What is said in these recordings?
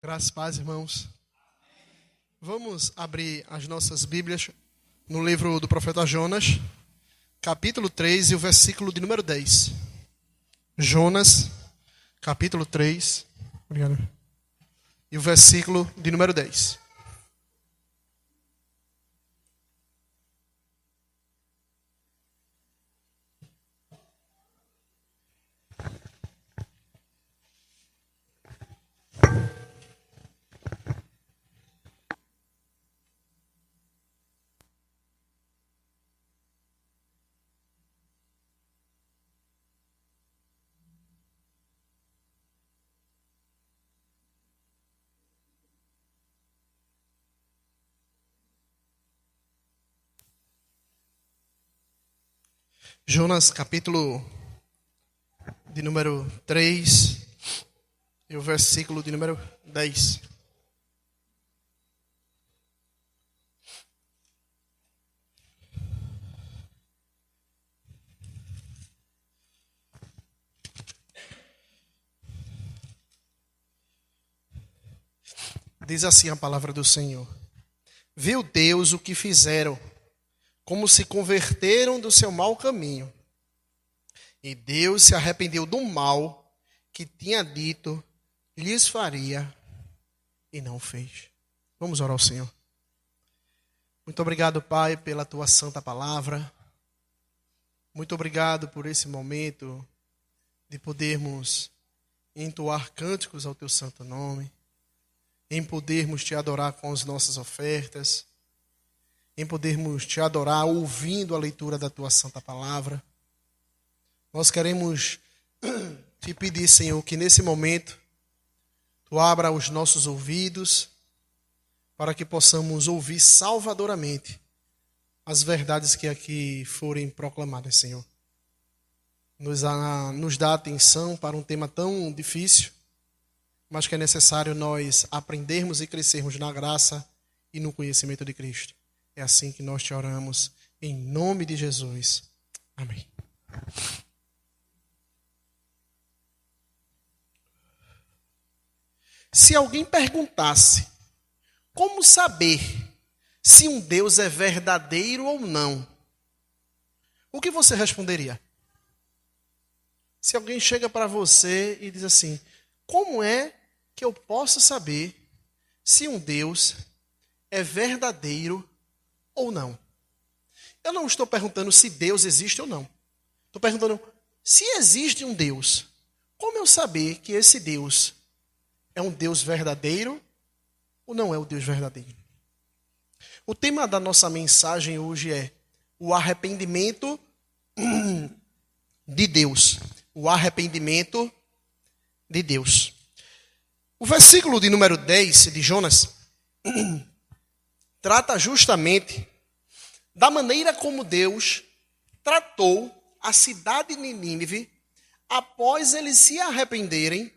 Graças a paz, irmãos. Vamos abrir as nossas Bíblias no livro do profeta Jonas, capítulo 3 e o versículo de número 10. Jonas, capítulo 3, obrigado, e o versículo de número 10. Jonas, capítulo de número 3 e o versículo de número 10. Diz assim a palavra do Senhor: Viu Deus o que fizeram, como se converteram do seu mau caminho. E Deus se arrependeu do mal que tinha dito lhes faria e não fez. Vamos orar ao Senhor. Muito obrigado, Pai, pela tua santa palavra. Muito obrigado por esse momento de podermos entoar cânticos ao teu santo nome, em podermos te adorar com as nossas ofertas, em podermos te adorar ouvindo a leitura da tua santa palavra. Nós queremos te pedir, Senhor, que nesse momento tu abra os nossos ouvidos para que possamos ouvir salvadoramente as verdades que aqui forem proclamadas, Senhor. Nos dá atenção para um tema tão difícil, mas que é necessário nós aprendermos e crescermos na graça e no conhecimento de Cristo. É assim que nós te oramos, em nome de Jesus. Amém. Se alguém perguntasse como saber se um Deus é verdadeiro ou não, o que você responderia? Se alguém chega para você e diz assim: como é que eu posso saber se um Deus é verdadeiro ou não? Eu não estou perguntando se Deus existe ou não. Estou perguntando, se existe um Deus, como eu saber que esse Deus é um Deus verdadeiro ou não é o Deus verdadeiro? O tema da nossa mensagem hoje é o arrependimento de Deus. O arrependimento de Deus. O versículo de número 10 de Jonas trata justamente da maneira como Deus tratou a cidade de Nínive após eles se arrependerem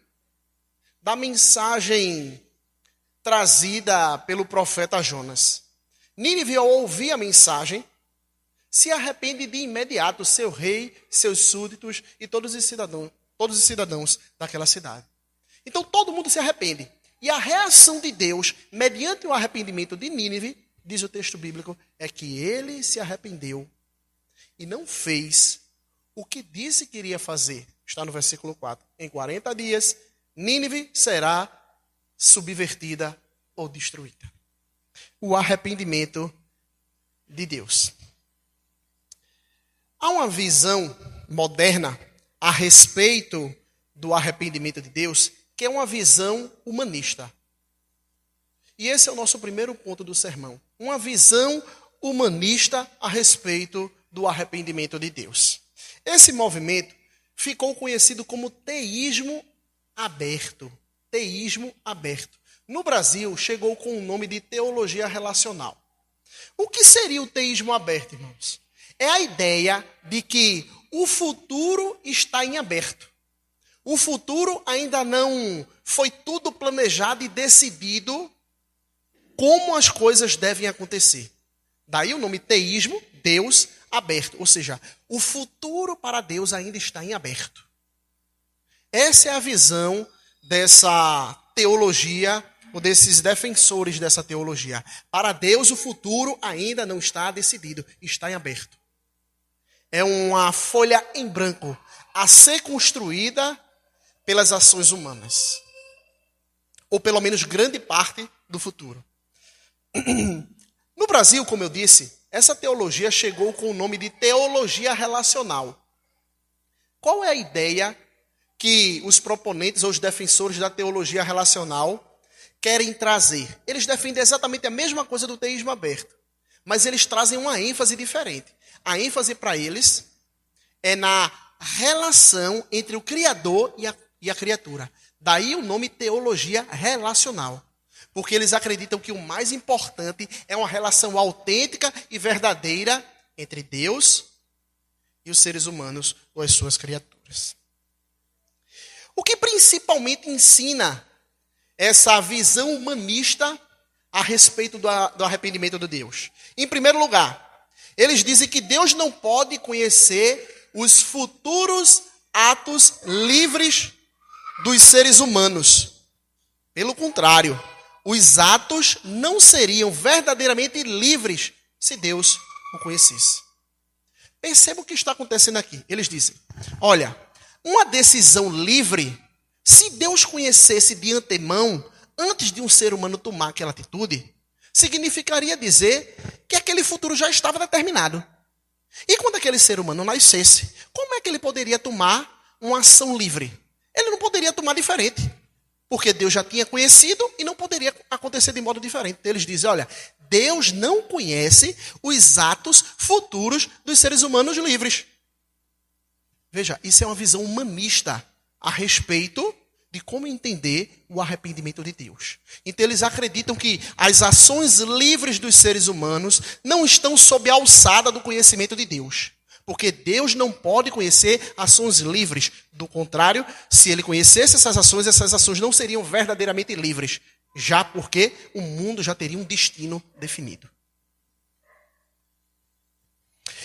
da mensagem trazida pelo profeta Jonas. Nínive, ao ouvir a mensagem, se arrepende de imediato, seu rei, seus súditos e todos os cidadãos daquela cidade. Então todo mundo se arrepende. E a reação de Deus, mediante o arrependimento de Nínive, diz o texto bíblico, é que ele se arrependeu e não fez o que disse que iria fazer. Está no versículo 4. Em 40 dias, Nínive será subvertida ou destruída. O arrependimento de Deus. Há uma visão moderna a respeito do arrependimento de Deus, que é uma visão humanista. E esse é o nosso primeiro ponto do sermão. Uma visão humanista a respeito do arrependimento de Deus. Esse movimento ficou conhecido como teísmo aberto. Teísmo aberto. No Brasil, chegou com o nome de teologia relacional. O que seria o teísmo aberto, irmãos? É a ideia de que o futuro está em aberto. O futuro ainda não foi tudo planejado e decidido como as coisas devem acontecer. Daí o nome teísmo, Deus aberto. Ou seja, o futuro para Deus ainda está em aberto. Essa é a visão dessa teologia ou desses defensores dessa teologia. Para Deus, o futuro ainda não está decidido, está em aberto. É uma folha em branco a ser construída pelas ações humanas. Ou pelo menos grande parte do futuro. No Brasil, como eu disse, essa teologia chegou com o nome de teologia relacional. Qual é a ideia que os proponentes ou os defensores da teologia relacional querem trazer? Eles defendem exatamente a mesma coisa do teísmo aberto, mas eles trazem uma ênfase diferente. A ênfase para eles é na relação entre o Criador e a criatura. Daí o nome teologia relacional. Porque eles acreditam que o mais importante é uma relação autêntica e verdadeira entre Deus e os seres humanos ou as suas criaturas. O que principalmente ensina essa visão humanista a respeito do arrependimento de Deus? Em primeiro lugar, eles dizem que Deus não pode conhecer os futuros atos livres dos seres humanos. Pelo contrário, os atos não seriam verdadeiramente livres se Deus o conhecesse. Perceba o que está acontecendo aqui. Eles dizem, olha, uma decisão livre, se Deus conhecesse de antemão, antes de um ser humano tomar aquela atitude, significaria dizer que aquele futuro já estava determinado. E quando aquele ser humano nascesse, como é que ele poderia tomar uma ação livre? Ele não poderia tomar diferente. Porque Deus já tinha conhecido e não poderia acontecer de modo diferente. Então, eles dizem, olha, Deus não conhece os atos futuros dos seres humanos livres. Veja, isso é uma visão humanista a respeito de como entender o arrependimento de Deus. Então, eles acreditam que as ações livres dos seres humanos não estão sob a alçada do conhecimento de Deus. Porque Deus não pode conhecer ações livres. Do contrário, se ele conhecesse essas ações não seriam verdadeiramente livres. Já porque o mundo já teria um destino definido.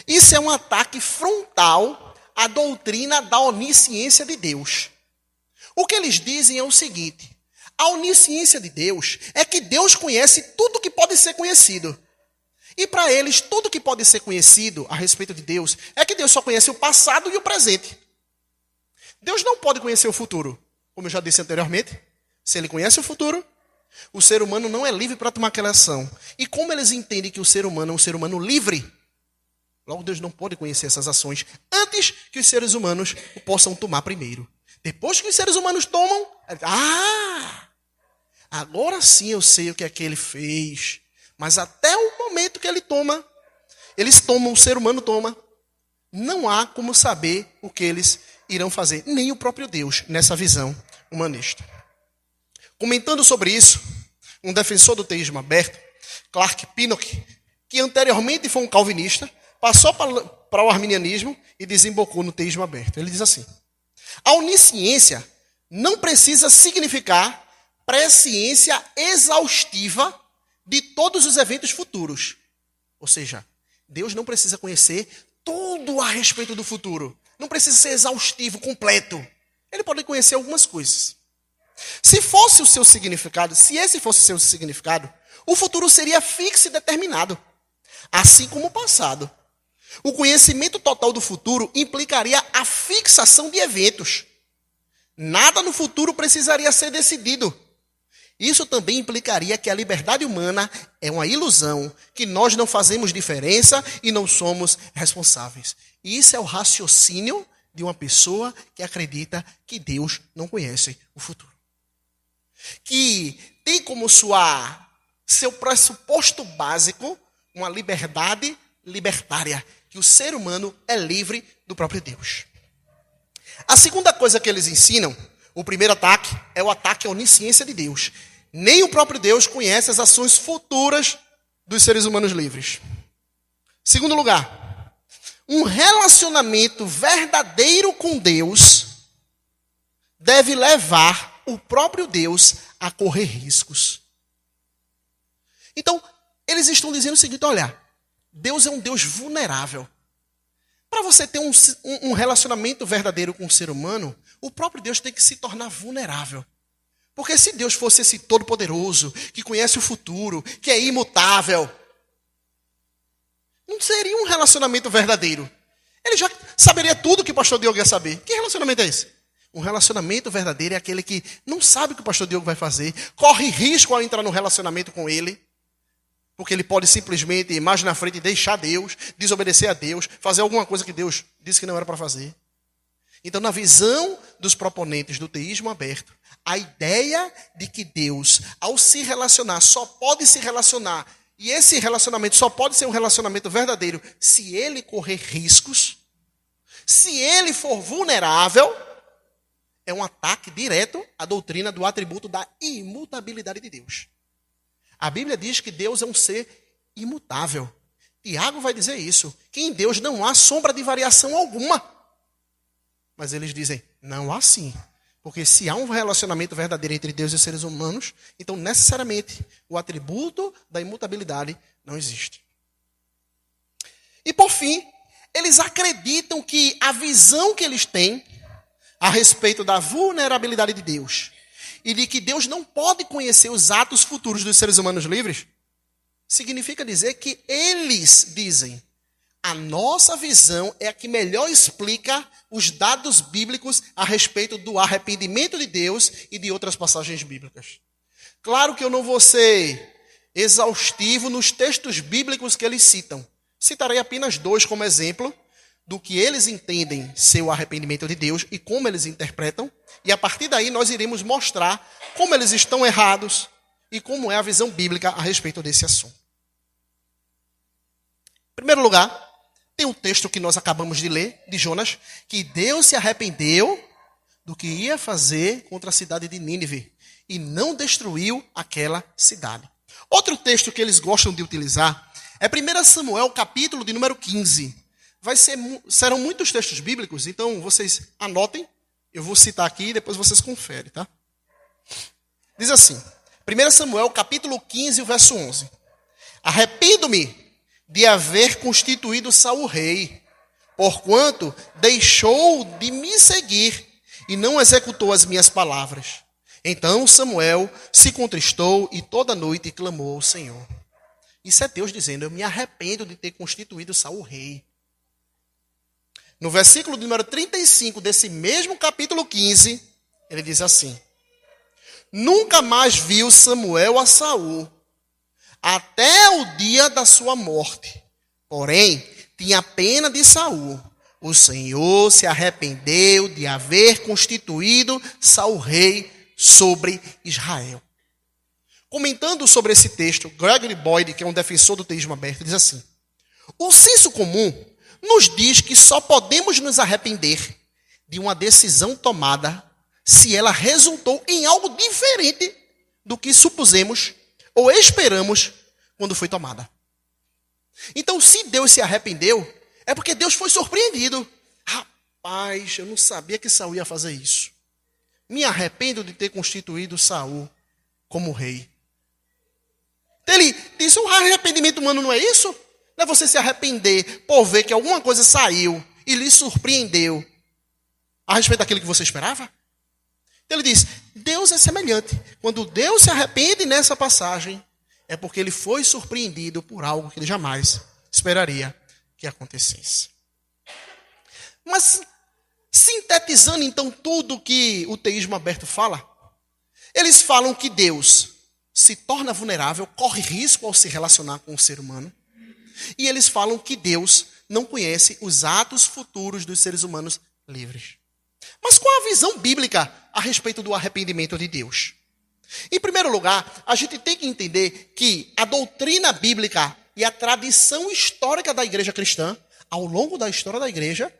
Isso é um ataque frontal à doutrina da onisciência de Deus. O que eles dizem é o seguinte: a onisciência de Deus é que Deus conhece tudo que pode ser conhecido. E para eles, tudo que pode ser conhecido a respeito de Deus é que Deus só conhece o passado e o presente. Deus não pode conhecer o futuro. Como eu já disse anteriormente, se ele conhece o futuro, o ser humano não é livre para tomar aquela ação. E como eles entendem que o ser humano é um ser humano livre, logo Deus não pode conhecer essas ações antes que os seres humanos o possam tomar primeiro. Depois que os seres humanos tomam, agora sim eu sei o que é que ele fez. Mas até o momento que ele toma, eles tomam, o ser humano toma, não há como saber o que eles irão fazer. Nem o próprio Deus, nessa visão humanista. Comentando sobre isso, um defensor do teísmo aberto, Clark Pinnock, que anteriormente foi um calvinista, passou para o arminianismo e desembocou no teísmo aberto. Ele diz assim: a onisciência não precisa significar presciência exaustiva de todos os eventos futuros. Ou seja, Deus não precisa conhecer tudo a respeito do futuro. Não precisa ser exaustivo, completo. Ele pode conhecer algumas coisas. Se esse fosse o seu significado, o futuro seria fixo e determinado, assim como o passado. O conhecimento total do futuro implicaria a fixação de eventos. Nada no futuro precisaria ser decidido. Isso também implicaria que a liberdade humana é uma ilusão, que nós não fazemos diferença e não somos responsáveis. E isso é o raciocínio de uma pessoa que acredita que Deus não conhece o futuro. Que tem como seu pressuposto básico uma liberdade libertária, que o ser humano é livre do próprio Deus. A segunda coisa que eles ensinam, o primeiro ataque, é o ataque à onisciência de Deus. Nem o próprio Deus conhece as ações futuras dos seres humanos livres. Segundo lugar, um relacionamento verdadeiro com Deus deve levar o próprio Deus a correr riscos. Então, eles estão dizendo o seguinte: olha, Deus é um Deus vulnerável. Para você ter um relacionamento verdadeiro com o ser humano, o próprio Deus tem que se tornar vulnerável. Porque se Deus fosse esse todo-poderoso, que conhece o futuro, que é imutável, não seria um relacionamento verdadeiro. Ele já saberia tudo que o pastor Diogo ia saber. Que relacionamento é esse? Um relacionamento verdadeiro é aquele que não sabe o que o pastor Diogo vai fazer, corre risco ao entrar no relacionamento com ele, porque ele pode simplesmente ir mais na frente e deixar Deus, desobedecer a Deus, fazer alguma coisa que Deus disse que não era para fazer. Então, na visão dos proponentes do teísmo aberto, a ideia de que Deus, ao se relacionar, só pode se relacionar, e esse relacionamento só pode ser um relacionamento verdadeiro se ele correr riscos, se ele for vulnerável, é um ataque direto à doutrina do atributo da imutabilidade de Deus. A Bíblia diz que Deus é um ser imutável. Tiago vai dizer isso, que em Deus não há sombra de variação alguma. Mas eles dizem, não há sim. Porque se há um relacionamento verdadeiro entre Deus e os seres humanos, então necessariamente o atributo da imutabilidade não existe. E por fim, eles acreditam que a visão que eles têm a respeito da vulnerabilidade de Deus e de que Deus não pode conhecer os atos futuros dos seres humanos livres, significa dizer que eles dizem, a nossa visão é a que melhor explica os dados bíblicos a respeito do arrependimento de Deus e de outras passagens bíblicas. Claro que eu não vou ser exaustivo nos textos bíblicos que eles citam. Citarei apenas 2 como exemplo do que eles entendem ser o arrependimento de Deus e como eles interpretam. E a partir daí nós iremos mostrar como eles estão errados e como é a visão bíblica a respeito desse assunto. Em primeiro lugar, tem o texto que nós acabamos de ler, de Jonas, que Deus se arrependeu do que ia fazer contra a cidade de Nínive e não destruiu aquela cidade. Outro texto que eles gostam de utilizar é 1 Samuel, capítulo de número 15. Serão muitos textos bíblicos, então vocês anotem, eu vou citar aqui e depois vocês conferem, tá? Diz assim, 1 Samuel, capítulo 15, verso 11. Arrependo-me de haver constituído Saul rei, porquanto deixou de me seguir e não executou as minhas palavras. Então Samuel se contristou e toda noite clamou ao Senhor. Isso é Deus dizendo, eu me arrependo de ter constituído Saul rei. No versículo número 35 desse mesmo capítulo 15, ele diz assim, nunca mais viu Samuel a Saul, até o dia da sua morte. Porém, tinha pena de Saul. O Senhor se arrependeu de haver constituído Saul rei sobre Israel. Comentando sobre esse texto, Gregory Boyd, que é um defensor do teísmo aberto, diz assim, o senso comum nos diz que só podemos nos arrepender de uma decisão tomada se ela resultou em algo diferente do que supusemos ou esperamos quando foi tomada. Então, se Deus se arrependeu, é porque Deus foi surpreendido. Rapaz, eu não sabia que Saul ia fazer isso. Me arrependo de ter constituído Saul como rei. Ele disse, um arrependimento humano não é isso? Não é você se arrepender por ver que alguma coisa saiu e lhe surpreendeu a respeito daquilo que você esperava? Então ele diz, Deus é semelhante. Quando Deus se arrepende nessa passagem, é porque ele foi surpreendido por algo que ele jamais esperaria que acontecesse. Mas, sintetizando então tudo que o teísmo aberto fala, eles falam que Deus se torna vulnerável, corre risco ao se relacionar com o ser humano, e eles falam que Deus não conhece os atos futuros dos seres humanos livres. Mas qual a visão bíblica a respeito do arrependimento de Deus? Em primeiro lugar, a gente tem que entender que a doutrina bíblica e a tradição histórica da igreja cristã, ao longo da história da igreja,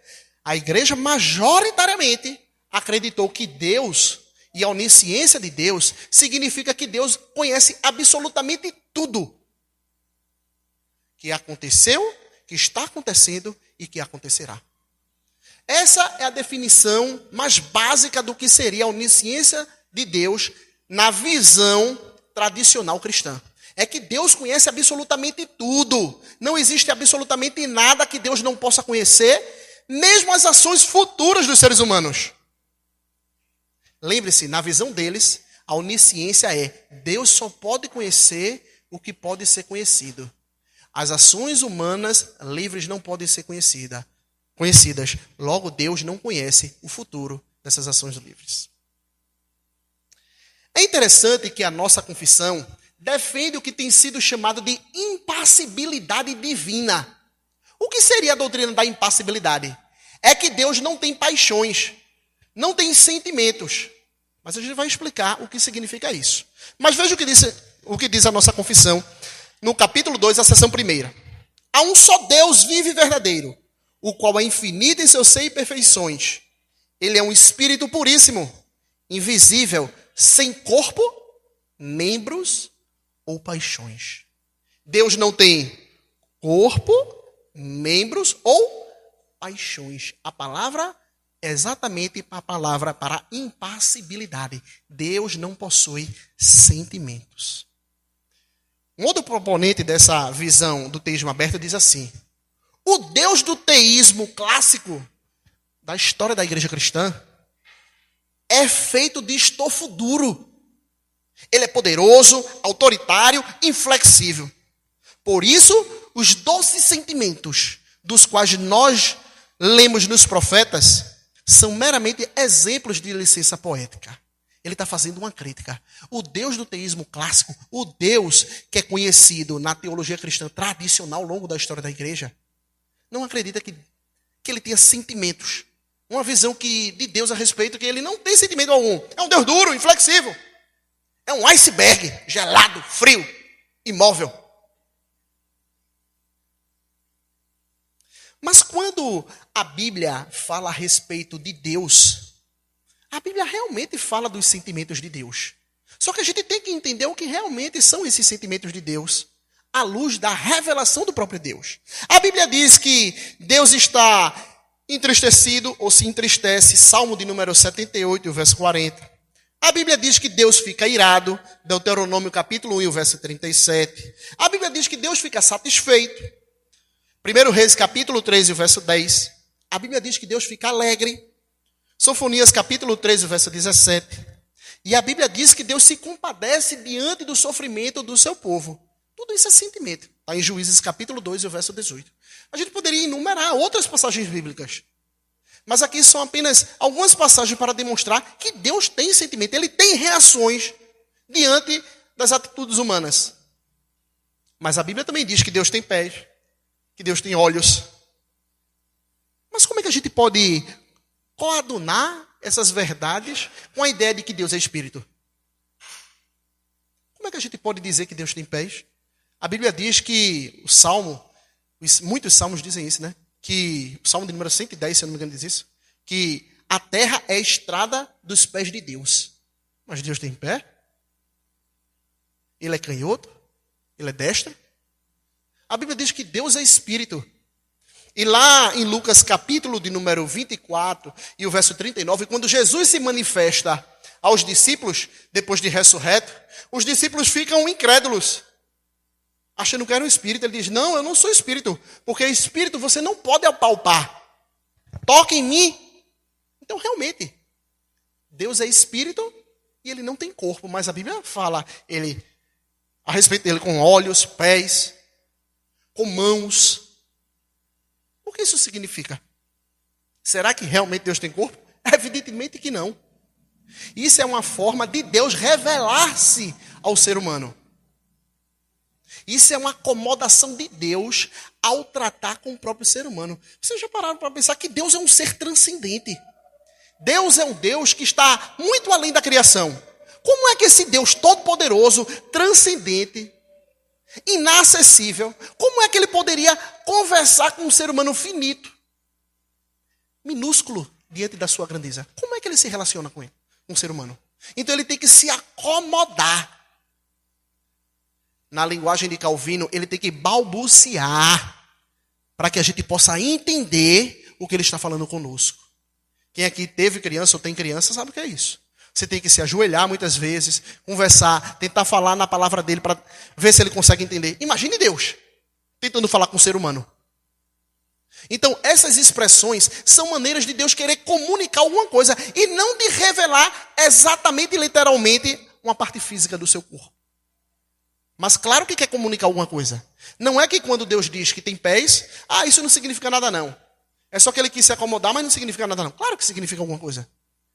a igreja majoritariamente acreditou que Deus e a onisciência de Deus significa que Deus conhece absolutamente tudo que aconteceu, que está acontecendo e que acontecerá. Essa é a definição mais básica do que seria a onisciência de Deus na visão tradicional cristã. É que Deus conhece absolutamente tudo. Não existe absolutamente nada que Deus não possa conhecer, mesmo as ações futuras dos seres humanos. Lembre-se, na visão deles, A onisciência é, Deus só pode conhecer o que pode ser conhecido. As ações humanas livres não podem ser conhecidas. Logo, Deus não conhece o futuro dessas ações livres. É interessante que a nossa confissão defende o que tem sido chamado de impassibilidade divina. O que seria a doutrina da impassibilidade? É que Deus não tem paixões, não tem sentimentos. Mas a gente vai explicar o que significa isso. Mas veja o que diz a nossa confissão no capítulo 2, a seção 1. Há um só Deus vivo e verdadeiro, o qual é infinito em seu ser e perfeições. Ele é um espírito puríssimo, invisível, sem corpo, membros ou paixões. Deus não tem corpo, membros ou paixões. A palavra é exatamente a palavra para impassibilidade. Deus não possui sentimentos. Um outro proponente dessa visão do teísmo aberto diz assim: o Deus do teísmo clássico da história da igreja cristã é feito de estofo duro. Ele é poderoso, autoritário, inflexível. Por isso, os doces sentimentos dos quais nós lemos nos profetas são meramente exemplos de licença poética. Ele está fazendo uma crítica. O Deus do teísmo clássico, o Deus que é conhecido na teologia cristã tradicional ao longo da história da igreja, não acredita que ele tenha sentimentos. Uma visão de Deus a respeito que ele não tem sentimento algum. É um Deus duro, inflexível. É um iceberg, gelado, frio, imóvel. Mas quando a Bíblia fala a respeito de Deus, a Bíblia realmente fala dos sentimentos de Deus. Só que a gente tem que entender o que realmente são esses sentimentos de Deus, à luz da revelação do próprio Deus. A Bíblia diz que Deus está entristecido ou se entristece, Salmo de número 78, verso 40. A Bíblia diz que Deus fica irado, Deuteronômio capítulo 1, verso 37. A Bíblia diz que Deus fica satisfeito, 1 Reis capítulo 13, verso 10. A Bíblia diz que Deus fica alegre, Sofonias capítulo 13, verso 17. E a Bíblia diz que Deus se compadece diante do sofrimento do seu povo. Tudo isso é sentimento. Está em Juízes capítulo 2, verso 18. A gente poderia enumerar outras passagens bíblicas. Mas aqui são apenas algumas passagens para demonstrar que Deus tem sentimento. Ele tem reações diante das atitudes humanas. Mas a Bíblia também diz que Deus tem pés, que Deus tem olhos. Mas como é que a gente pode coadunar essas verdades com a ideia de que Deus é espírito? Como é que a gente pode dizer que Deus tem pés? A Bíblia diz que o Salmo, muitos salmos dizem isso, né? Que o Salmo de número 110, se eu não me engano, diz isso, que a terra é a estrada dos pés de Deus. Mas Deus tem pé? Ele é canhoto? Ele é destro? A Bíblia diz que Deus é espírito. E lá em Lucas capítulo de número 24 e o verso 39, quando Jesus se manifesta aos discípulos, depois de ressurreto, os discípulos ficam incrédulos, achando que era um espírito. Ele diz: não, eu não sou espírito, porque espírito você não pode apalpar. Toca em mim. Então, realmente, Deus é espírito e ele não tem corpo, mas a Bíblia fala a respeito dele com olhos, pés, com mãos. O que isso significa? Será que realmente Deus tem corpo? Evidentemente que não. Isso é uma forma de Deus revelar-se ao ser humano. Isso é uma acomodação de Deus ao tratar com o próprio ser humano. Vocês já pararam para pensar que Deus é um ser transcendente? Deus é um Deus que está muito além da criação. Como é que esse Deus todo-poderoso, transcendente, inacessível, como é que ele poderia conversar com um ser humano finito, minúsculo, diante da sua grandeza? Como é que ele se relaciona com ele, com um ser humano? Então ele tem que se acomodar. Na linguagem de Calvino, ele tem que balbuciar para que a gente possa entender o que ele está falando conosco. Quem aqui teve criança ou tem criança sabe o que é isso. Você tem que se ajoelhar muitas vezes, conversar, tentar falar na palavra dele para ver se ele consegue entender. Imagine Deus tentando falar com o ser humano. Então, essas expressões são maneiras de Deus querer comunicar alguma coisa e não de revelar exatamente e literalmente uma parte física do seu corpo. Mas claro que quer comunicar alguma coisa. Não é que quando Deus diz que tem pés, isso não significa nada não. É só que ele quis se acomodar, mas não significa nada não. Claro que significa alguma coisa.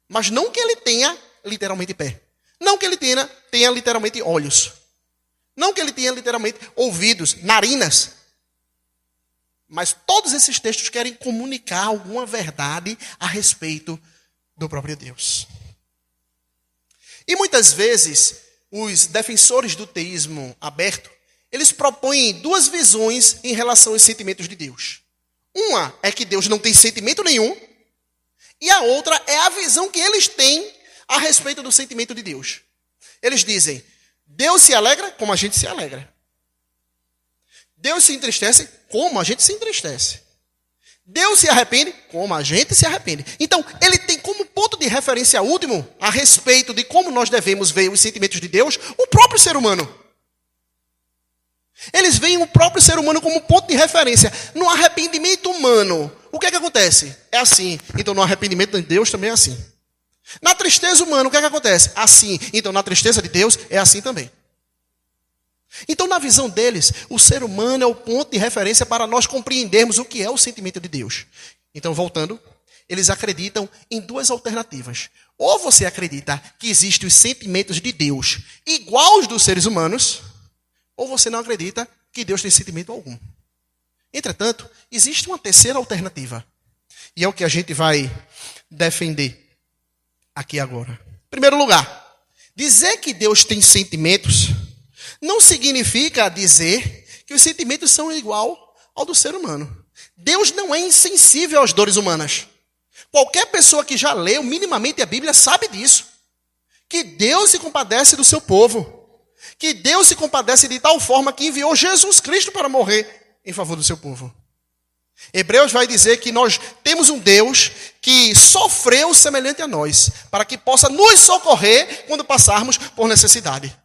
Mas não que ele tenha literalmente pé. Não que ele tenha literalmente olhos. Não que ele tenha literalmente ouvidos, narinas. Mas todos esses textos querem comunicar alguma verdade a respeito do próprio Deus. E muitas vezes, os defensores do teísmo aberto, eles propõem duas visões em relação aos sentimentos de Deus. Uma é que Deus não tem sentimento nenhum, e a outra é a visão que eles têm a respeito do sentimento de Deus. Eles dizem, Deus se alegra como a gente se alegra. Deus se entristece como a gente se entristece. Deus se arrepende como a gente se arrepende. Então, ele tem como ponto de referência último a respeito de como nós devemos ver os sentimentos de Deus, o próprio ser humano. Eles veem o próprio ser humano como ponto de referência. No arrependimento humano, o que é que acontece? É assim. Então, no arrependimento de Deus também é assim. Na tristeza humana, o que é que acontece? Assim. Então, na tristeza de Deus, é assim também. Então, na visão deles, o ser humano é o ponto de referência para nós compreendermos o que é o sentimento de Deus. Então, voltando, eles acreditam em duas alternativas. Ou você acredita que existem os sentimentos de Deus igual aos dos seres humanos, ou você não acredita que Deus tem sentimento algum. Entretanto, existe uma terceira alternativa. E é o que a gente vai defender aqui agora. Em primeiro lugar, dizer que Deus tem sentimentos não significa dizer que os sentimentos são igual ao do ser humano. Deus não é insensível às dores humanas. Qualquer pessoa que já leu minimamente a Bíblia sabe disso. Que Deus se compadece do seu povo. Que Deus se compadece de tal forma que enviou Jesus Cristo para morrer em favor do seu povo. Hebreus vai dizer que nós temos um Deus que sofreu semelhante a nós, para que possa nos socorrer quando passarmos por necessidade.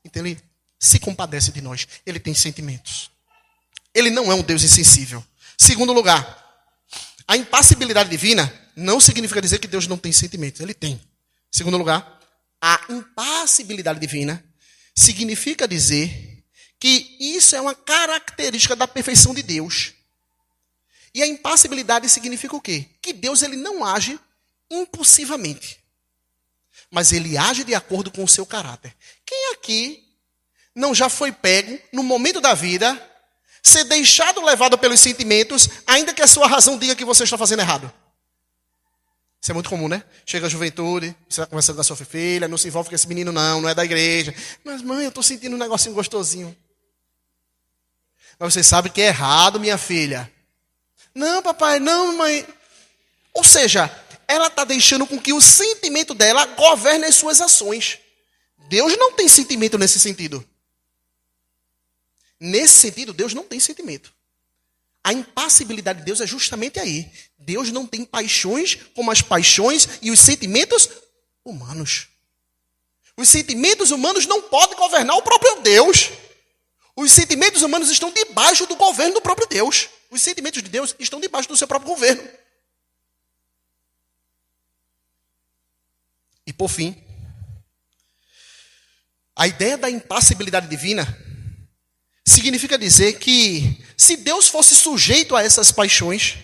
Então ele se compadece de nós. Ele tem sentimentos. Ele não é um Deus insensível. Segundo lugar, a impassibilidade divina não significa dizer que Deus não tem sentimentos. Ele tem. Segundo lugar, a impassibilidade divina significa dizer que isso é uma característica da perfeição de Deus. E a impassibilidade significa o quê? Que Deus ele não age impulsivamente. Mas ele age de acordo com o seu caráter. Quem aqui não já foi pego, no momento da vida, ser deixado levado pelos sentimentos, ainda que a sua razão diga que você está fazendo errado? Isso é muito comum, né? Chega a juventude, você está conversando com a sua filha, não se envolve com esse menino não é da igreja. Mas mãe, eu estou sentindo um negocinho gostosinho. Mas você sabe que é errado, minha filha. Não, papai, não, mãe. Ou seja, ela está deixando com que o sentimento dela governe as suas ações. Deus não tem sentimento nesse sentido. Nesse sentido, Deus não tem sentimento. A impassibilidade de Deus é justamente aí. Deus não tem paixões como as paixões e os sentimentos humanos. Os sentimentos humanos não podem governar o próprio Deus. Os sentimentos humanos estão debaixo do governo do próprio Deus. Os sentimentos de Deus estão debaixo do seu próprio governo. E por fim, a ideia da impassibilidade divina significa dizer que se Deus fosse sujeito a essas paixões,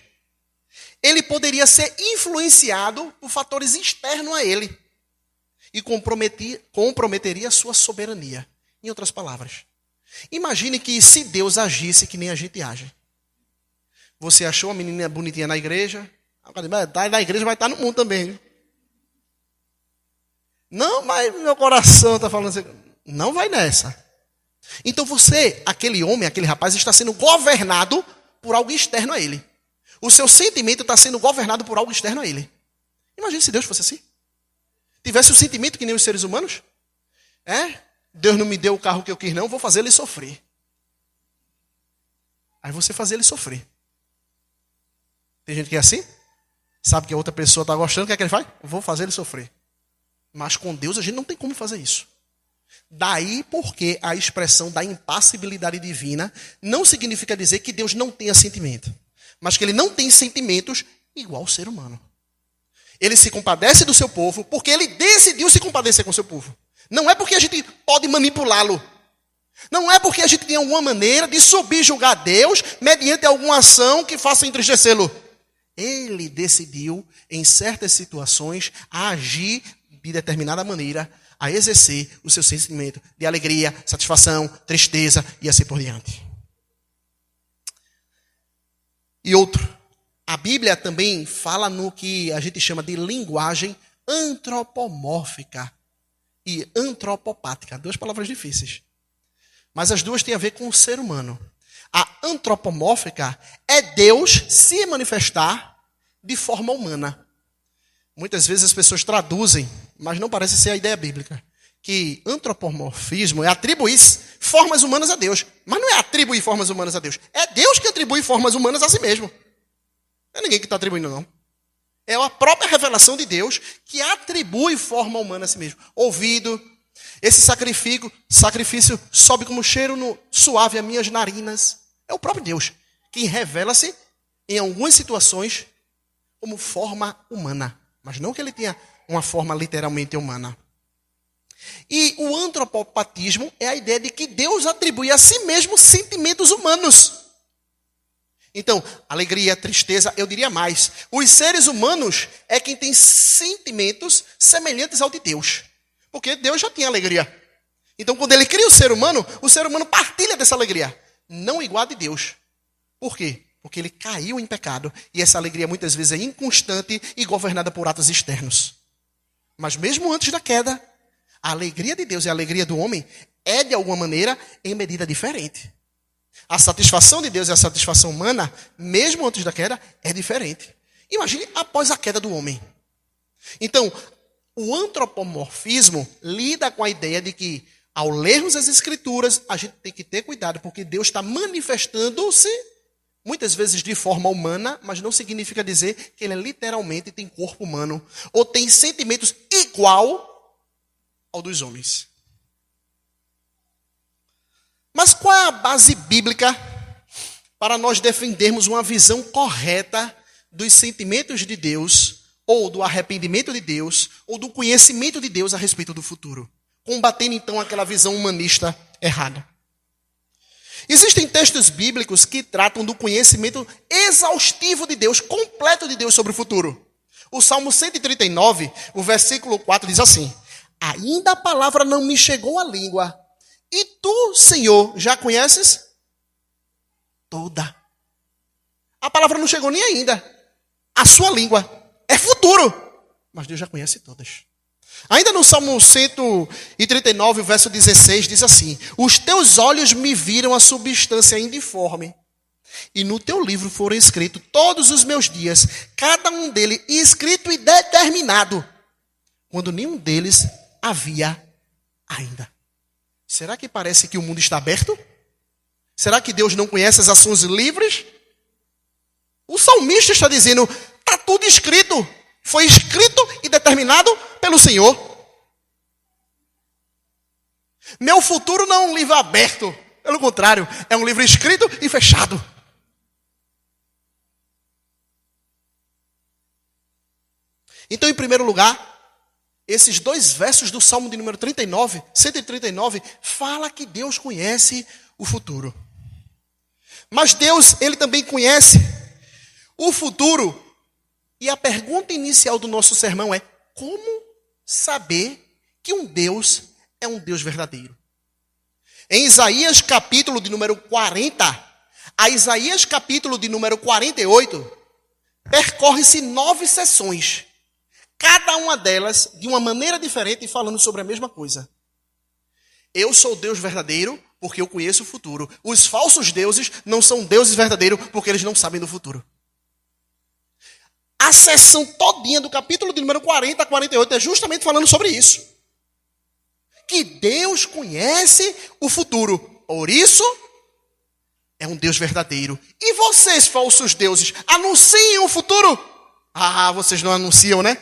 ele poderia ser influenciado por fatores externos a ele e comprometeria a sua soberania. Em outras palavras, imagine que se Deus agisse que nem a gente age. Você achou uma menina bonitinha na igreja, na igreja vai estar no mundo também. Não, mas meu coração está falando assim. Não vai nessa. Então você, aquele homem, aquele rapaz, está sendo governado por algo externo a ele. O seu sentimento está sendo governado por algo externo a ele. Imagine se Deus fosse assim. Tivesse o sentimento que nem os seres humanos. Deus não me deu o carro que eu quis não, vou fazer ele sofrer. Aí você faz ele sofrer. Tem gente que é assim. Sabe que a outra pessoa está gostando, o que é que ele faz? Vou fazer ele sofrer. Mas com Deus a gente não tem como fazer isso. Daí porque a expressão da impassibilidade divina não significa dizer que Deus não tenha sentimento, mas que ele não tem sentimentos igual ao ser humano. Ele se compadece do seu povo porque ele decidiu se compadecer com o seu povo. Não é porque a gente pode manipulá-lo. Não é porque a gente tem alguma maneira de subjugar Deus mediante alguma ação que faça entristecê-lo. Ele decidiu, em certas situações, a agir de determinada maneira, a exercer o seu sentimento de alegria, satisfação, tristeza e assim por diante. E outro, a Bíblia também fala no que a gente chama de linguagem antropomórfica e antropopática. 2 palavras difíceis. Mas as duas têm a ver com o ser humano. A antropomórfica é Deus se manifestar de forma humana. Muitas vezes as pessoas traduzem, mas não parece ser a ideia bíblica, que antropomorfismo é atribuir formas humanas a Deus. Mas não é atribuir formas humanas a Deus. É Deus que atribui formas humanas a si mesmo. Não é ninguém que está atribuindo, não. É a própria revelação de Deus que atribui forma humana a si mesmo. Ouvido, esse sacrifício sobe como cheiro suave às minhas narinas. É o próprio Deus que revela-se em algumas situações como forma humana. Mas não que ele tenha uma forma literalmente humana. E o antropopatismo é a ideia de que Deus atribui a si mesmo sentimentos humanos. Então, alegria, tristeza, eu diria mais. Os seres humanos é quem tem sentimentos semelhantes ao de Deus. Porque Deus já tinha alegria. Então, quando ele cria o ser humano partilha dessa alegria. Não igual a de Deus. Por quê? Porque ele caiu em pecado. E essa alegria muitas vezes é inconstante e governada por atos externos. Mas mesmo antes da queda, a alegria de Deus e a alegria do homem é, de alguma maneira, em medida diferente. A satisfação de Deus e a satisfação humana, mesmo antes da queda, é diferente. Imagine após a queda do homem. Então, o antropomorfismo lida com a ideia de que, ao lermos as Escrituras, a gente tem que ter cuidado, porque Deus está manifestando-se, muitas vezes de forma humana, mas não significa dizer que ele literalmente tem corpo humano, ou tem sentimentos igual ao dos homens. Mas qual é a base bíblica para nós defendermos uma visão correta dos sentimentos de Deus, ou do arrependimento de Deus, ou do conhecimento de Deus a respeito do futuro? Combatendo então aquela visão humanista errada. Existem textos bíblicos que tratam do conhecimento exaustivo de Deus, completo de Deus sobre o futuro. O Salmo 139, o versículo 4 diz assim: ainda a palavra não me chegou à língua, e tu, Senhor, já conheces toda. A palavra não chegou nem ainda. A sua língua é futuro, mas Deus já conhece todas. Ainda no Salmo 139, verso 16, diz assim: os teus olhos me viram a substância indiforme, e no teu livro foram escritos todos os meus dias, cada um deles escrito e determinado, quando nenhum deles havia ainda. Será que parece que o mundo está aberto? Será que Deus não conhece as ações livres? O salmista está dizendo, está tudo escrito. Foi escrito e determinado pelo Senhor. Meu futuro não é um livro aberto. Pelo contrário, é um livro escrito e fechado. Então, em primeiro lugar, esses 2 versos do Salmo de número 39, 139, fala que Deus conhece o futuro. Mas Deus, ele também conhece o futuro. E a pergunta inicial do nosso sermão é: como saber que um Deus é um Deus verdadeiro? Em Isaías capítulo de número 40, a Isaías capítulo de número 48, percorre-se 9 sessões. Cada uma delas de uma maneira diferente, falando sobre a mesma coisa. Eu sou Deus verdadeiro porque eu conheço o futuro. Os falsos deuses não são deuses verdadeiros porque eles não sabem do futuro. A sessão todinha do capítulo de número 40 a 48 é justamente falando sobre isso. Que Deus conhece o futuro. Por isso, é um Deus verdadeiro. E vocês, falsos deuses, anunciem o futuro? Ah, vocês não anunciam, né?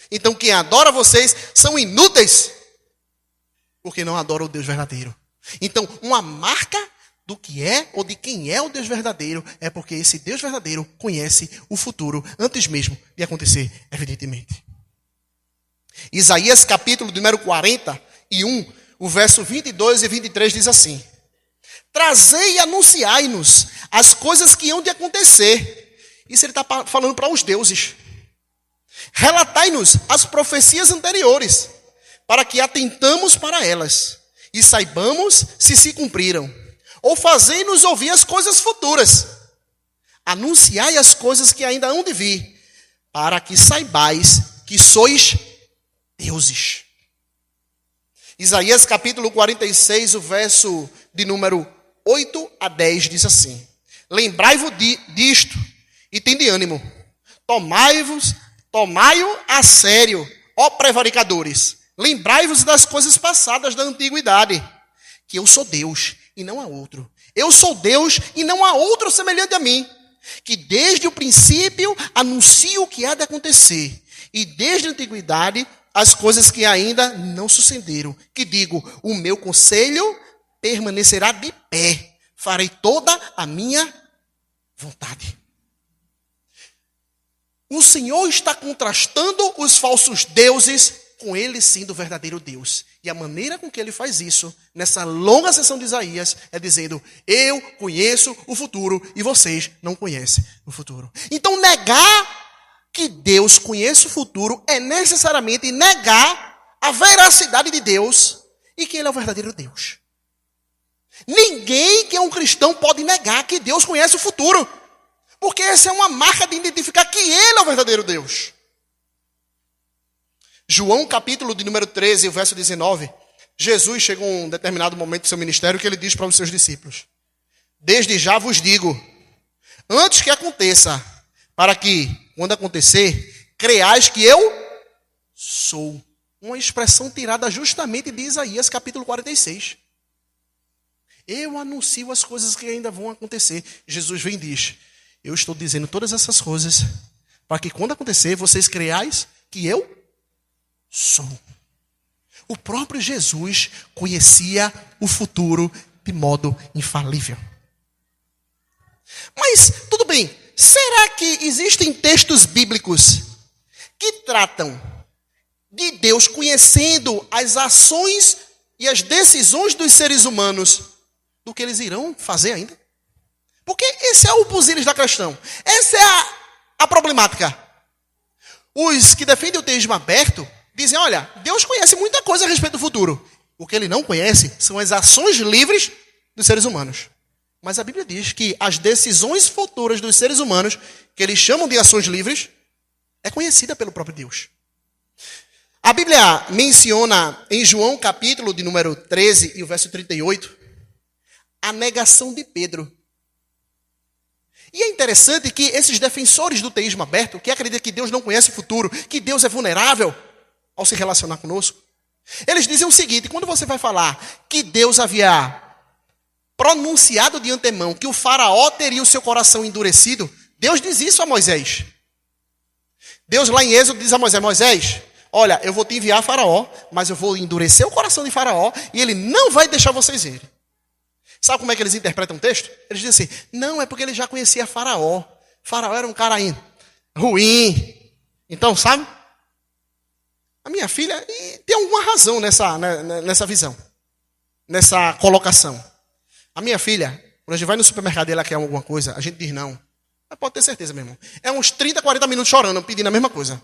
Então quem adora vocês são inúteis, porque não adoram o Deus verdadeiro. Então, uma marca do que é ou de quem é o Deus verdadeiro é porque esse Deus verdadeiro conhece o futuro antes mesmo de acontecer, evidentemente. Isaías capítulo número 41, o verso 22 e 23 diz assim: trazei e anunciai-nos as coisas que hão de acontecer. Isso ele está falando para os deuses. Relatai-nos as profecias anteriores, para que atentamos para elas e saibamos se cumpriram. Ou fazei-nos ouvir as coisas futuras. Anunciai as coisas que ainda hão de vir, para que saibais que sois deuses. Isaías capítulo 46, o verso de número 8 a 10 diz assim: lembrai-vos disto e tende ânimo. Tomai-o a sério, ó prevaricadores. Lembrai-vos das coisas passadas da antiguidade, que eu sou Deus e não há outro. Eu sou Deus e não há outro semelhante a mim, que desde o princípio anuncio o que há de acontecer, e desde a antiguidade as coisas que ainda não sucederam, que digo, o meu conselho permanecerá de pé, farei toda a minha vontade. O Senhor está contrastando os falsos deuses com ele sendo o verdadeiro Deus. E a maneira com que ele faz isso, nessa longa sessão de Isaías, é dizendo: eu conheço o futuro e vocês não conhecem o futuro. Então negar que Deus conhece o futuro é necessariamente negar a veracidade de Deus e que ele é o verdadeiro Deus. Ninguém que é um cristão pode negar que Deus conhece o futuro, porque essa é uma marca de identificar que ele é o verdadeiro Deus. João capítulo de número 13, o verso 19, Jesus chegou a um determinado momento do seu ministério que ele diz para os seus discípulos: desde já vos digo, antes que aconteça, para que, quando acontecer, creais que eu sou. Uma expressão tirada justamente de Isaías capítulo 46. Eu anuncio as coisas que ainda vão acontecer. Jesus vem e diz: eu estou dizendo todas essas coisas para que quando acontecer, vocês creais que eu sou. O próprio Jesus conhecia o futuro de modo infalível. Mas, tudo bem, será que existem textos bíblicos que tratam de Deus conhecendo as ações e as decisões dos seres humanos do que eles irão fazer ainda? Porque esse é o buziles da questão. Essa é a problemática. Os que defendem o teísmo aberto dizem: olha, Deus conhece muita coisa a respeito do futuro. O que ele não conhece são as ações livres dos seres humanos. Mas a Bíblia diz que as decisões futuras dos seres humanos, que eles chamam de ações livres, é conhecida pelo próprio Deus. A Bíblia menciona em João capítulo de número 13 e o verso 38, a negação de Pedro. E é interessante que esses defensores do teísmo aberto, que acreditam que Deus não conhece o futuro, que Deus é vulnerável ao se relacionar conosco, eles dizem o seguinte: quando você vai falar que Deus havia pronunciado de antemão que o faraó teria o seu coração endurecido, Deus diz isso a Moisés. Deus lá em Êxodo diz a Moisés: Moisés, olha, eu vou te enviar a faraó, mas eu vou endurecer o coração de faraó e ele não vai deixar vocês irem. Sabe como é que eles interpretam o texto? Eles dizem assim: não, é porque ele já conhecia faraó. Faraó era um cara ruim. Então, sabe? A minha filha tem alguma razão nessa visão, nessa colocação. A minha filha, quando a gente vai no supermercado e ela quer alguma coisa, a gente diz não. Mas pode ter certeza, meu irmão. É uns 30, 40 minutos chorando, pedindo a mesma coisa.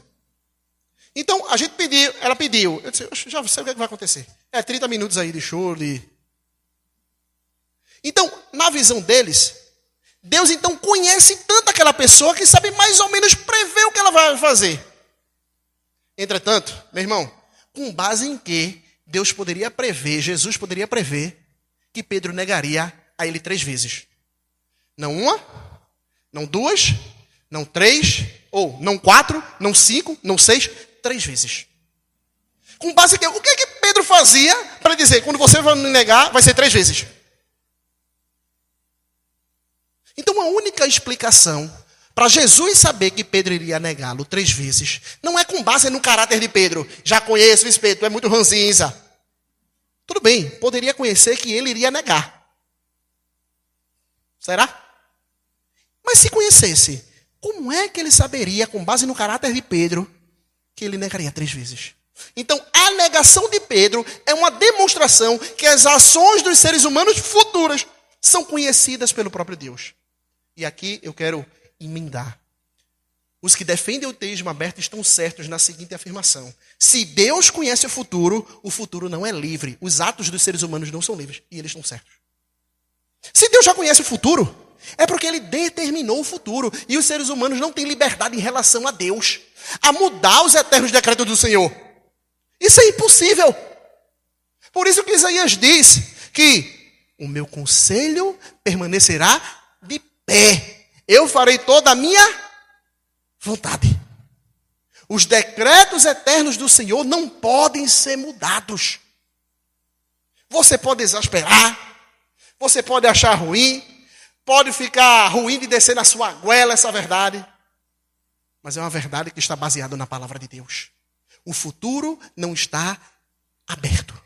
Então, a gente pediu, ela pediu. Eu disse: já sei o que, é que vai acontecer. 30 minutos aí de choro. Então, na visão deles, Deus então conhece tanto aquela pessoa que sabe mais ou menos prever o que ela vai fazer. Entretanto, meu irmão, com base em que Deus poderia prever, Jesus poderia prever que Pedro negaria a ele 3 vezes. Não 1, não 2, não 3, ou não 4, não 5, não 6, 3 vezes. Com base em que? O que é que Pedro fazia para dizer: quando você vai me negar, vai ser 3 vezes? Então a única explicação para Jesus saber que Pedro iria negá-lo 3 vezes, não é com base no caráter de Pedro. Já conheço esse Pedro, tu é muito ranzinza. Tudo bem, poderia conhecer que ele iria negar. Será? Mas se conhecesse, como é que ele saberia, com base no caráter de Pedro, que ele negaria 3 vezes? Então, a negação de Pedro é uma demonstração que as ações dos seres humanos futuras são conhecidas pelo próprio Deus. E aqui eu quero emendar. Os que defendem o teísmo aberto estão certos na seguinte afirmação: se Deus conhece o futuro não é livre. Os atos dos seres humanos não são livres. E eles estão certos. Se Deus já conhece o futuro, é porque Ele determinou o futuro. E os seres humanos não têm liberdade em relação a Deus, a mudar os eternos decretos do Senhor. Isso é impossível. Por isso que Isaías diz que o meu conselho permanecerá de pé. Eu farei toda a minha vontade. Os decretos eternos do Senhor não podem ser mudados. Você pode exasperar, você pode achar ruim, pode ficar ruim de descer na sua goela essa verdade, mas é uma verdade que está baseada na palavra de Deus. O futuro não está aberto.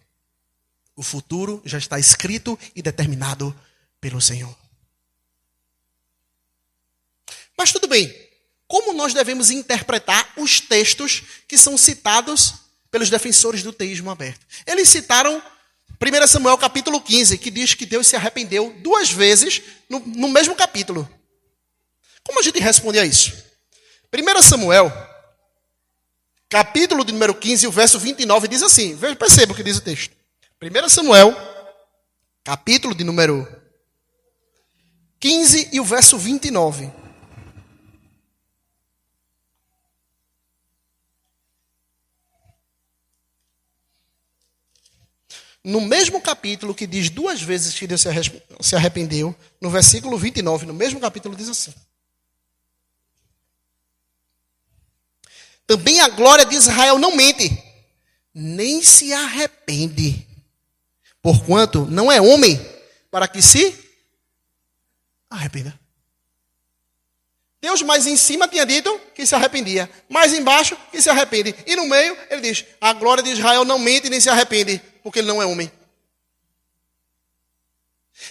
O futuro já está escrito e determinado pelo Senhor. Mas tudo bem. Como nós devemos interpretar os textos que são citados pelos defensores do teísmo aberto? Eles citaram 1 Samuel capítulo 15, que diz que Deus se arrependeu 2 vezes no mesmo capítulo. Como a gente responde a isso? 1 Samuel, capítulo de número 15, o verso 29, diz assim. Perceba o que diz o texto. 1 Samuel, capítulo de número 15 e o verso 29. No mesmo capítulo que diz 2 vezes que Deus se arrependeu, no versículo 29, no mesmo capítulo diz assim: também a glória de Israel não mente, nem se arrepende, porquanto não é homem para que se arrependa. Deus mais em cima tinha dito que se arrependia, mais embaixo que se arrepende. E no meio ele diz: a glória de Israel não mente nem se arrepende, porque ele não é homem.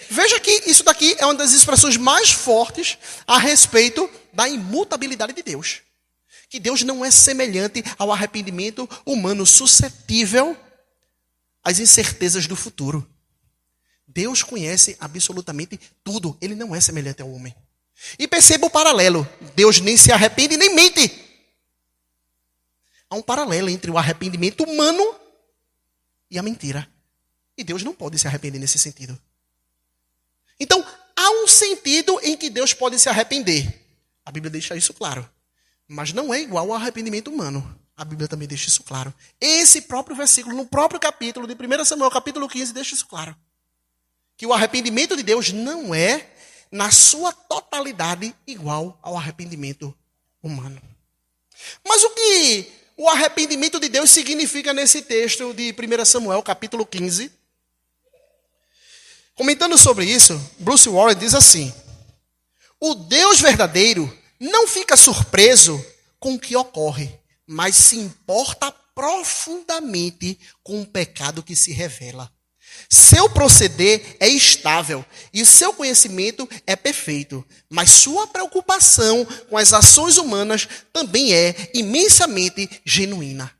Veja que isso daqui é uma das expressões mais fortes a respeito da imutabilidade de Deus. Que Deus não é semelhante ao arrependimento humano suscetível às incertezas do futuro. Deus conhece absolutamente tudo. Ele não é semelhante ao homem. E perceba o paralelo. Deus nem se arrepende nem mente. Há um paralelo entre o arrependimento humano e a mentira. E Deus não pode se arrepender nesse sentido. Então, há um sentido em que Deus pode se arrepender. A Bíblia deixa isso claro. Mas não é igual ao arrependimento humano. A Bíblia também deixa isso claro. Esse próprio versículo, no próprio capítulo de 1 Samuel, capítulo 15, deixa isso claro. Que o arrependimento de Deus não é, na sua totalidade, igual ao arrependimento humano. Mas o que o arrependimento de Deus significa nesse texto de 1 Samuel, capítulo 15? Comentando sobre isso, Bruce Warren diz assim: o Deus verdadeiro não fica surpreso com o que ocorre, mas se importa profundamente com o pecado que se revela. Seu proceder é estável e seu conhecimento é perfeito, mas sua preocupação com as ações humanas também é imensamente genuína.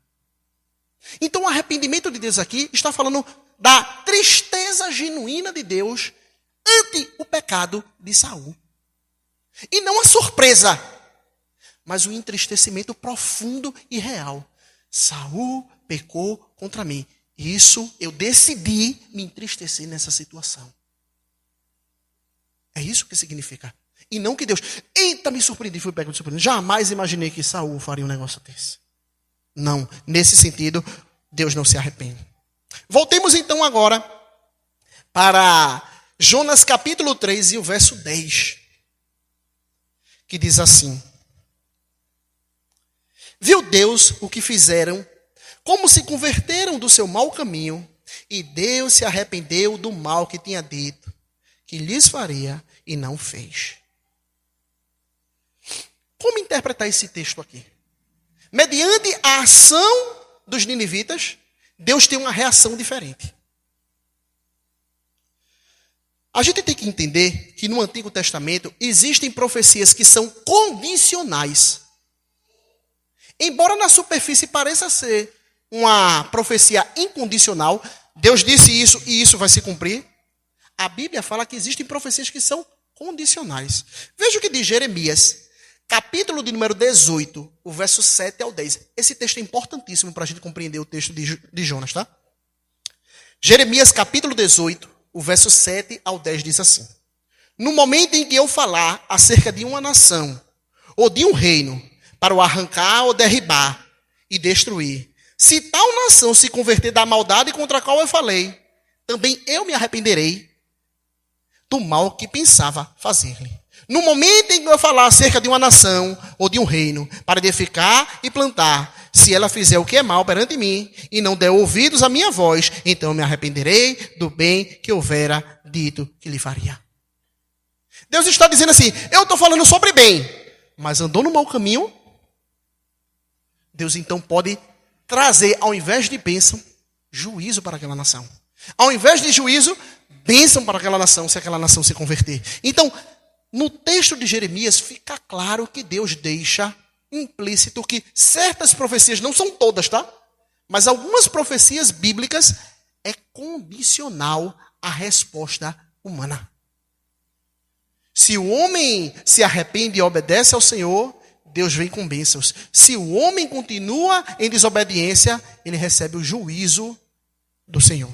Então, o arrependimento de Deus aqui está falando da tristeza genuína de Deus ante o pecado de Saul. E não a surpresa, mas o entristecimento profundo e real. Saul pecou contra mim. Isso, eu decidi me entristecer nessa situação. É isso que significa. E não que Deus, eita, me surpreendi, fui pego de surpresa. Jamais imaginei que Saul faria um negócio desse. Não, nesse sentido, Deus não se arrepende. Voltemos então agora para Jonas capítulo 3 e o verso 10. Que diz assim: viu Deus o que fizeram, como se converteram do seu mau caminho, e Deus se arrependeu do mal que tinha dito, que lhes faria, e não fez. Como interpretar esse texto aqui? Mediante a ação dos ninivitas, Deus tem uma reação diferente. A gente tem que entender que no Antigo Testamento existem profecias que são condicionais. Embora na superfície pareça ser uma profecia incondicional. Deus disse isso e isso vai se cumprir. A Bíblia fala que existem profecias que são condicionais. Veja o que diz Jeremias, capítulo de número 18, o verso 7 ao 10. Esse texto é importantíssimo para a gente compreender o texto de Jonas, tá? Jeremias, capítulo 18, o verso 7 ao 10 diz assim: no momento em que eu falar acerca de uma nação ou de um reino, para o arrancar ou derribar e destruir, se tal nação se converter da maldade contra a qual eu falei, também eu me arrependerei do mal que pensava fazer-lhe. No momento em que eu falar acerca de uma nação ou de um reino, para edificar e plantar, se ela fizer o que é mal perante mim e não der ouvidos à minha voz, então eu me arrependerei do bem que houvera dito que lhe faria. Deus está dizendo assim: eu estou falando sobre bem, mas andou no mau caminho. Deus então pode trazer, ao invés de bênção, juízo para aquela nação. Ao invés de juízo, bênção para aquela nação, se aquela nação se converter. Então, no texto de Jeremias, fica claro que Deus deixa implícito que certas profecias, não são todas, tá? Mas algumas profecias bíblicas é condicional à resposta humana. Se o homem se arrepende e obedece ao Senhor, Deus vem com bênçãos. Se o homem continua em desobediência, ele recebe o juízo do Senhor.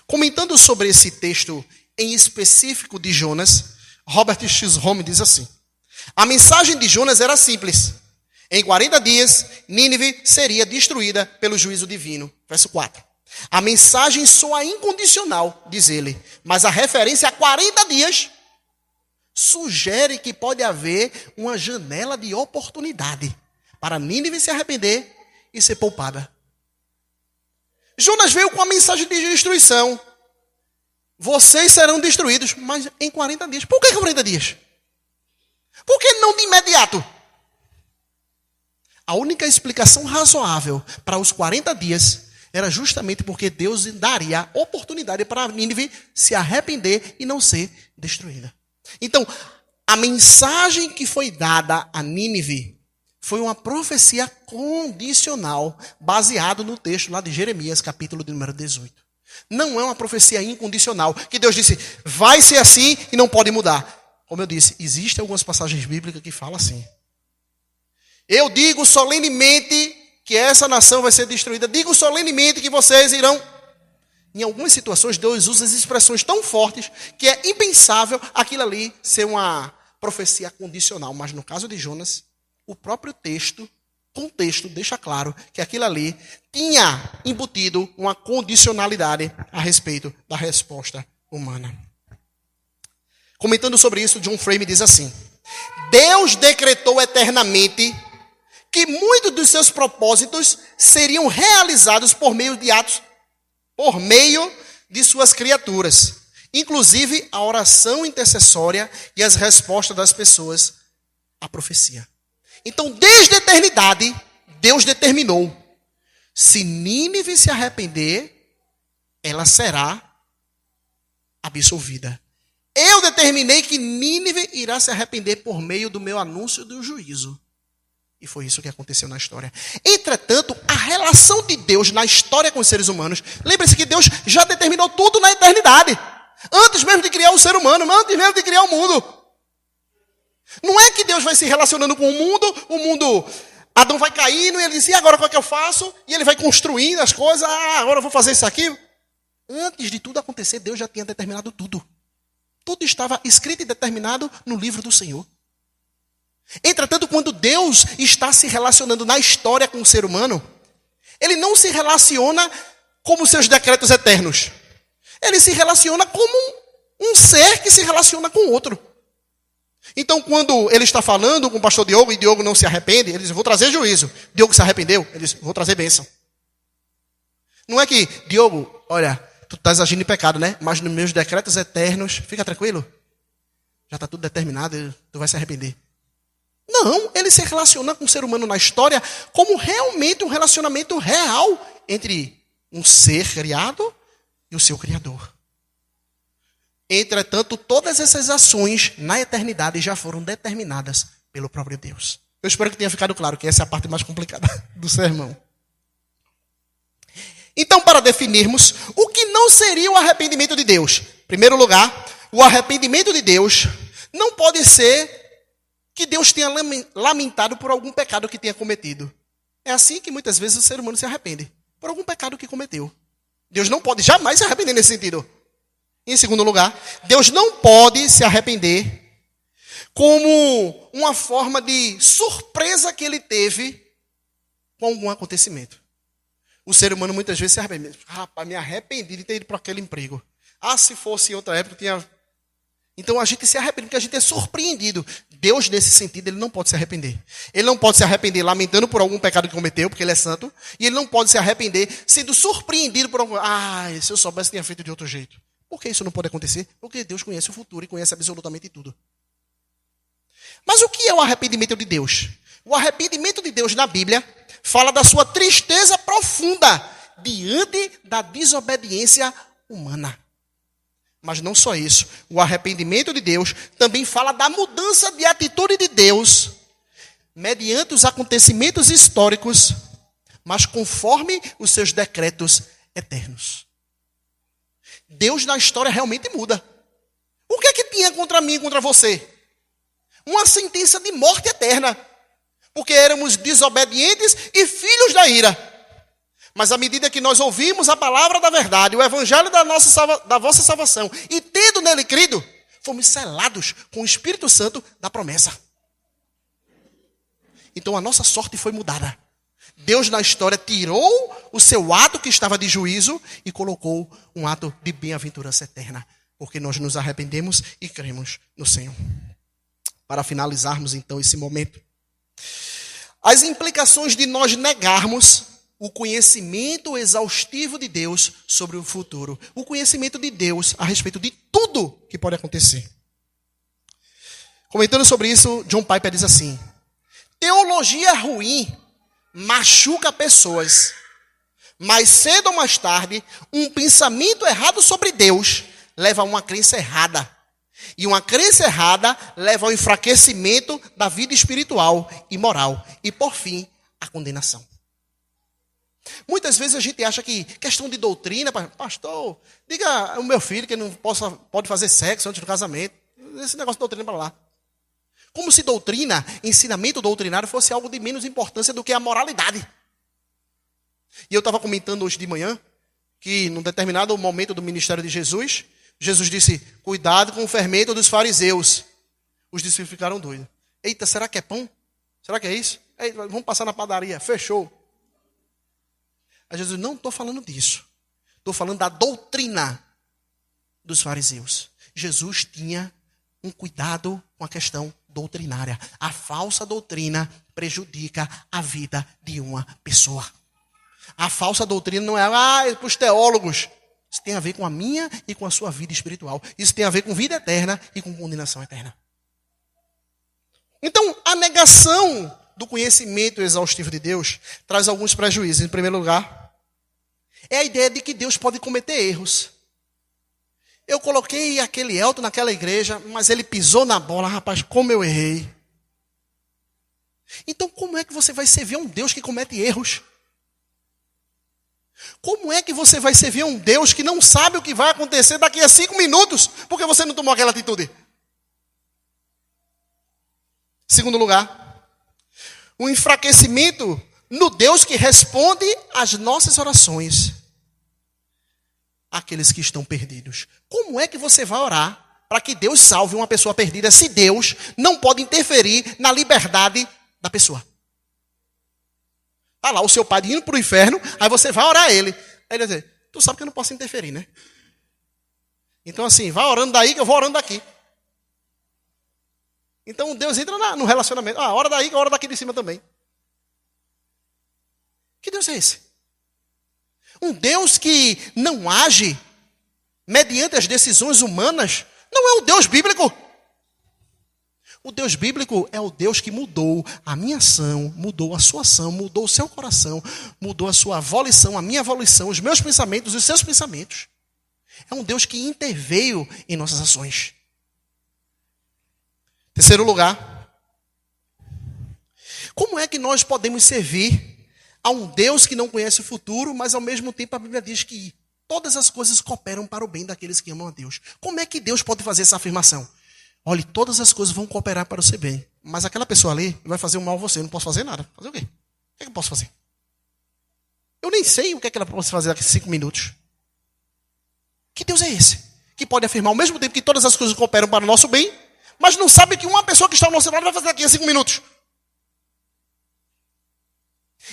Comentando sobre esse texto em específico de Jonas, Robert Chisholm diz assim: a mensagem de Jonas era simples. Em 40 dias, Nínive seria destruída pelo juízo divino. Verso 4. A mensagem soa incondicional, diz ele, mas a referência a 40 dias sugere que pode haver uma janela de oportunidade para Nínive se arrepender e ser poupada. Jonas veio com a mensagem de destruição. Vocês serão destruídos, mas em 40 dias. Por que 40 dias? Por que não de imediato? A única explicação razoável para os 40 dias era justamente porque Deus daria oportunidade para Nínive se arrepender e não ser destruída. Então, a mensagem que foi dada a Nínive foi uma profecia condicional, baseado no texto lá de Jeremias, capítulo de número 18. Não é uma profecia incondicional, que Deus disse, vai ser assim e não pode mudar. Como eu disse, existem algumas passagens bíblicas que falam assim. Eu digo solenemente que essa nação vai ser destruída. Digo solenemente que vocês irão... Em algumas situações, Deus usa as expressões tão fortes que é impensável aquilo ali ser uma profecia condicional. Mas no caso de Jonas, o próprio contexto deixa claro que aquilo ali tinha embutido uma condicionalidade a respeito da resposta humana. Comentando sobre isso, John Frame diz assim: Deus decretou eternamente que muitos dos seus propósitos seriam realizados por meio de suas criaturas, inclusive a oração intercessória e as respostas das pessoas à profecia. Então, desde a eternidade, Deus determinou, se Nínive se arrepender, ela será absolvida. Eu determinei que Nínive irá se arrepender por meio do meu anúncio do juízo. E foi isso que aconteceu na história. Entretanto, a relação de Deus na história com os seres humanos, lembre-se que Deus já determinou tudo na eternidade. Antes mesmo de criar o ser humano, antes mesmo de criar o mundo. Não é que Deus vai se relacionando com o mundo, Adão vai caindo e ele diz, e agora qual é que eu faço? E ele vai construindo as coisas, agora eu vou fazer isso aqui. Antes de tudo acontecer, Deus já tinha determinado tudo. Tudo estava escrito e determinado no livro do Senhor. Entretanto, quando Deus está se relacionando na história com o ser humano, Ele não se relaciona como seus decretos eternos. Ele se relaciona como um ser que se relaciona com outro. Então, quando ele está falando com o pastor Diogo e Diogo não se arrepende, ele diz, vou trazer juízo. Diogo se arrependeu, ele diz, vou trazer bênção. Não é que, Diogo, olha, tu estás agindo em pecado, né? Mas nos meus decretos eternos, fica tranquilo. Já está tudo determinado, tu vai se arrepender. Não, ele se relaciona com o ser humano na história como realmente um relacionamento real entre um ser criado e o seu Criador. Entretanto, todas essas ações na eternidade já foram determinadas pelo próprio Deus. Eu espero que tenha ficado claro que essa é a parte mais complicada do sermão. Então, para definirmos o que não seria o arrependimento de Deus. Em primeiro lugar, o arrependimento de Deus não pode ser que Deus tenha lamentado por algum pecado que tenha cometido. É assim que muitas vezes o ser humano se arrepende, por algum pecado que cometeu. Deus não pode jamais se arrepender nesse sentido. Em segundo lugar, Deus não pode se arrepender como uma forma de surpresa que ele teve com algum acontecimento. O ser humano muitas vezes se arrepende. Rapaz, me arrependi de ter ido para aquele emprego. Se fosse em outra época, tinha... Então a gente se arrepende porque a gente é surpreendido. Deus, nesse sentido, ele não pode se arrepender. Ele não pode se arrepender lamentando por algum pecado que cometeu, porque ele é santo. E ele não pode se arrepender sendo surpreendido por algum... se eu soubesse, tinha feito de outro jeito. Por que isso não pode acontecer? Porque Deus conhece o futuro e conhece absolutamente tudo. Mas o que é o arrependimento de Deus? O arrependimento de Deus na Bíblia fala da sua tristeza profunda diante da desobediência humana. Mas não só isso. O arrependimento de Deus também fala da mudança de atitude de Deus mediante os acontecimentos históricos, mas conforme os seus decretos eternos. Deus na história realmente muda. O que é que tinha contra mim e contra você? Uma sentença de morte eterna. Porque éramos desobedientes e filhos da ira. Mas à medida que nós ouvimos a palavra da verdade, o evangelho da vossa salvação, e tendo nele crido, fomos selados com o Espírito Santo da promessa. Então a nossa sorte foi mudada. Deus na história tirou o seu ato que estava de juízo e colocou um ato de bem-aventurança eterna. Porque nós nos arrependemos e cremos no Senhor. Para finalizarmos então esse momento. As implicações de nós negarmos o conhecimento exaustivo de Deus sobre o futuro. O conhecimento de Deus a respeito de tudo que pode acontecer. Comentando sobre isso, John Piper diz assim: teologia ruim machuca pessoas, mas cedo ou mais tarde, um pensamento errado sobre Deus leva a uma crença errada. E uma crença errada leva ao enfraquecimento da vida espiritual e moral. E, por fim, a condenação. Muitas vezes a gente acha que questão de doutrina, pastor, diga ao meu filho que não pode fazer sexo antes do casamento. Esse negócio de doutrina para lá. Como se doutrina, ensinamento doutrinário, fosse algo de menos importância do que a moralidade. E eu estava comentando hoje de manhã que, num determinado momento do ministério de Jesus, Jesus disse: cuidado com o fermento dos fariseus. Os discípulos ficaram doidos. Eita, será que é pão? Será que é isso? Eita, vamos passar na padaria. Fechou. Aí Jesus: não estou falando disso. Estou falando da doutrina dos fariseus. Jesus tinha um cuidado com a questão doutrinária. A falsa doutrina prejudica a vida de uma pessoa. A falsa doutrina não é para os teólogos. Isso tem a ver com a minha e com a sua vida espiritual. Isso tem a ver com vida eterna e com condenação eterna. Então, a negação do conhecimento exaustivo de Deus traz alguns prejuízos. Em primeiro lugar, é a ideia de que Deus pode cometer erros. Eu coloquei aquele Elton naquela igreja, mas ele pisou na bola. Rapaz, como eu errei. Então, como é que você vai servir a um Deus que comete erros? Como é que você vai servir a um Deus que não sabe o que vai acontecer daqui a 5 minutos? Porque você não tomou aquela atitude. Segundo lugar, o enfraquecimento no Deus que responde às nossas orações. Aqueles que estão perdidos. Como é que você vai orar para que Deus salve uma pessoa perdida se Deus não pode interferir na liberdade da pessoa? Está lá o seu pai indo para o inferno, aí você vai orar a ele. Aí ele vai dizer: tu sabe que eu não posso interferir, né? Então assim, vai orando daí que eu vou orando daqui. Então Deus entra no relacionamento. Ora daí que eu oro daqui de cima também. Que Deus é esse? Um Deus que não age mediante as decisões humanas não é o Deus bíblico. O Deus bíblico é o Deus que mudou a minha ação, mudou a sua ação, mudou o seu coração, mudou a sua volição, a minha volição, os meus pensamentos e os seus pensamentos. É um Deus que interveio em nossas ações. Terceiro lugar, Como é que nós podemos servir a um Deus que não conhece o futuro, mas ao mesmo tempo a Bíblia diz que todas as coisas cooperam para o bem daqueles que amam a Deus? Como é que Deus pode fazer essa afirmação? Olhe, todas as coisas vão cooperar para o seu bem, mas aquela pessoa ali vai fazer um mal a você, eu não posso fazer nada. Fazer o quê? O que eu posso fazer? Eu nem sei o que ela pode fazer daqui a 5 minutos. Que Deus é esse? Que pode afirmar ao mesmo tempo que todas as coisas cooperam para o nosso bem, mas não sabe que uma pessoa que está ao nosso lado vai fazer daqui a 5 minutos.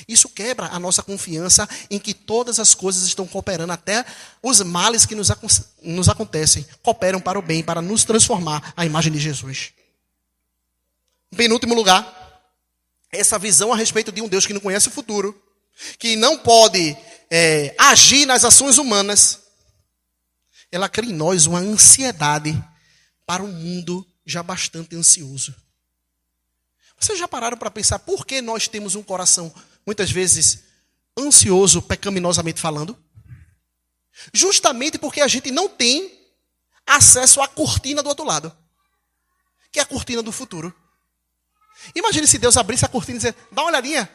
Isso quebra a nossa confiança em que todas as coisas estão cooperando, até os males que nos acontecem, cooperam para o bem, para nos transformar à imagem de Jesus. Em penúltimo lugar, essa visão a respeito de um Deus que não conhece o futuro, que não pode agir nas ações humanas, ela cria em nós uma ansiedade para um mundo já bastante ansioso. Vocês já pararam para pensar por que nós temos um coração muitas vezes ansioso, pecaminosamente falando? Justamente porque a gente não tem acesso à cortina do outro lado, que é a cortina do futuro. Imagine se Deus abrisse a cortina e dissesse, dá uma olhadinha.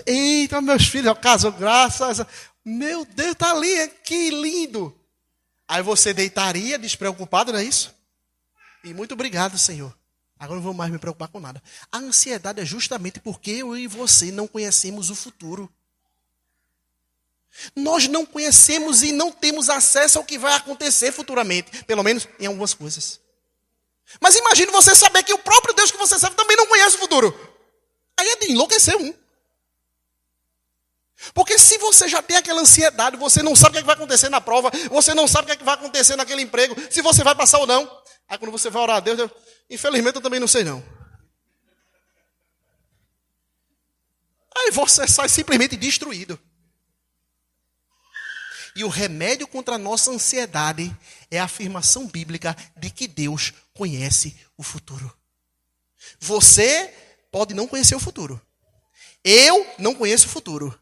Eita, meus filhos, casam, graças a... Meu Deus, está ali, que lindo. Aí você deitaria despreocupado, não é isso? E muito obrigado, Senhor. Agora não vou mais me preocupar com nada. A ansiedade é justamente porque eu e você não conhecemos o futuro. Nós não conhecemos e não temos acesso ao que vai acontecer futuramente. Pelo menos em algumas coisas. Mas imagine você saber que o próprio Deus que você serve também não conhece o futuro. Aí é de enlouquecer um. Porque se você já tem aquela ansiedade, você não sabe o que vai acontecer na prova, você não sabe o que vai acontecer naquele emprego, se você vai passar ou não. Aí quando você vai orar a Deus, infelizmente eu também não sei não. Aí você sai simplesmente destruído. E o remédio contra a nossa ansiedade é a afirmação bíblica de que Deus conhece o futuro. Você pode não conhecer o futuro. Eu não conheço o futuro.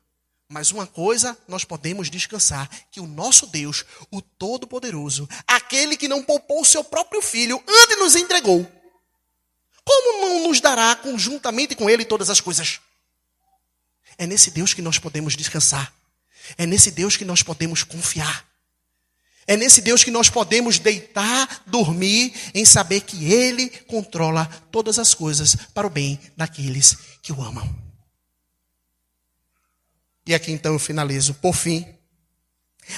Mas uma coisa nós podemos descansar, que o nosso Deus, o Todo-Poderoso, aquele que não poupou o seu próprio Filho, antes nos entregou, como não nos dará conjuntamente com Ele todas as coisas? É nesse Deus que nós podemos descansar. É nesse Deus que nós podemos confiar. É nesse Deus que nós podemos deitar, dormir, em saber que Ele controla todas as coisas para o bem daqueles que o amam. E aqui então eu finalizo. Por fim,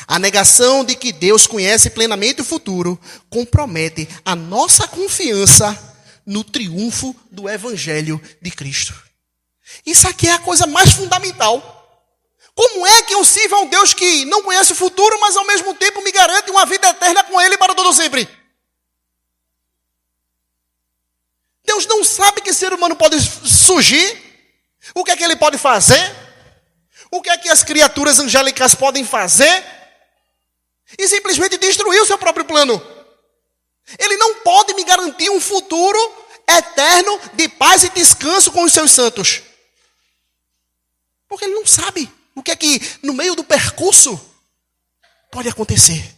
a negação de que Deus conhece plenamente o futuro compromete a nossa confiança no triunfo do Evangelho de Cristo. Isso aqui é a coisa mais fundamental. Como é que eu sirvo a um Deus que não conhece o futuro, mas ao mesmo tempo me garante uma vida eterna com Ele para todo sempre? Deus não sabe que ser humano pode surgir, o que é que ele pode fazer, o que é que as criaturas angélicas podem fazer, e simplesmente destruir o seu próprio plano. Ele não pode me garantir um futuro eterno de paz e descanso com os seus santos. Porque ele não sabe o que é que no meio do percurso pode acontecer.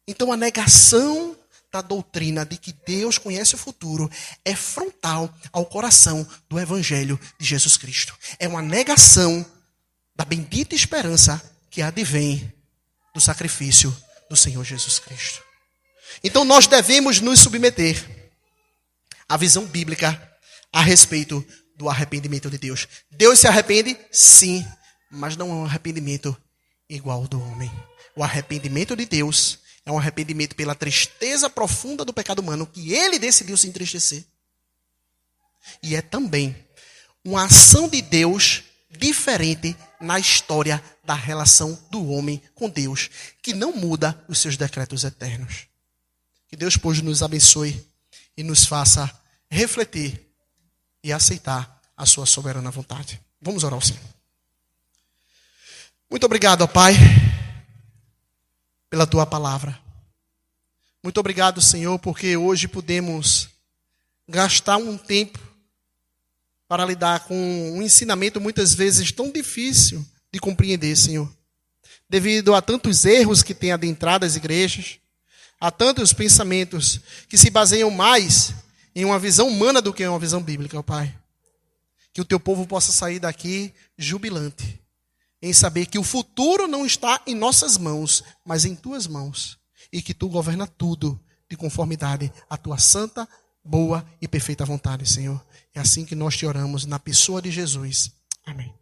Então a negação da doutrina de que Deus conhece o futuro é frontal ao coração do Evangelho de Jesus Cristo. É uma negação da bendita esperança que advém do sacrifício do Senhor Jesus Cristo. Então nós devemos nos submeter à visão bíblica a respeito do arrependimento de Deus. Deus se arrepende? Sim, mas não é um arrependimento igual ao do homem. O arrependimento de Deus é um arrependimento pela tristeza profunda do pecado humano, que ele decidiu se entristecer. E é também uma ação de Deus diferente na história da relação do homem com Deus, que não muda os seus decretos eternos. Que Deus, pois, nos abençoe e nos faça refletir e aceitar a sua soberana vontade. Vamos orar ao Senhor. Muito obrigado, ó Pai, pela tua palavra. Muito obrigado, Senhor, porque hoje podemos gastar um tempo para lidar com um ensinamento muitas vezes tão difícil de compreender, Senhor. Devido a tantos erros que têm adentrado as igrejas, a tantos pensamentos que se baseiam mais em uma visão humana do que em uma visão bíblica, ó Pai. Que o teu povo possa sair daqui jubilante, em saber que o futuro não está em nossas mãos, mas em tuas mãos. E que tu governa tudo de conformidade à tua santa, boa e perfeita vontade, Senhor. É assim que nós te oramos, na pessoa de Jesus. Amém.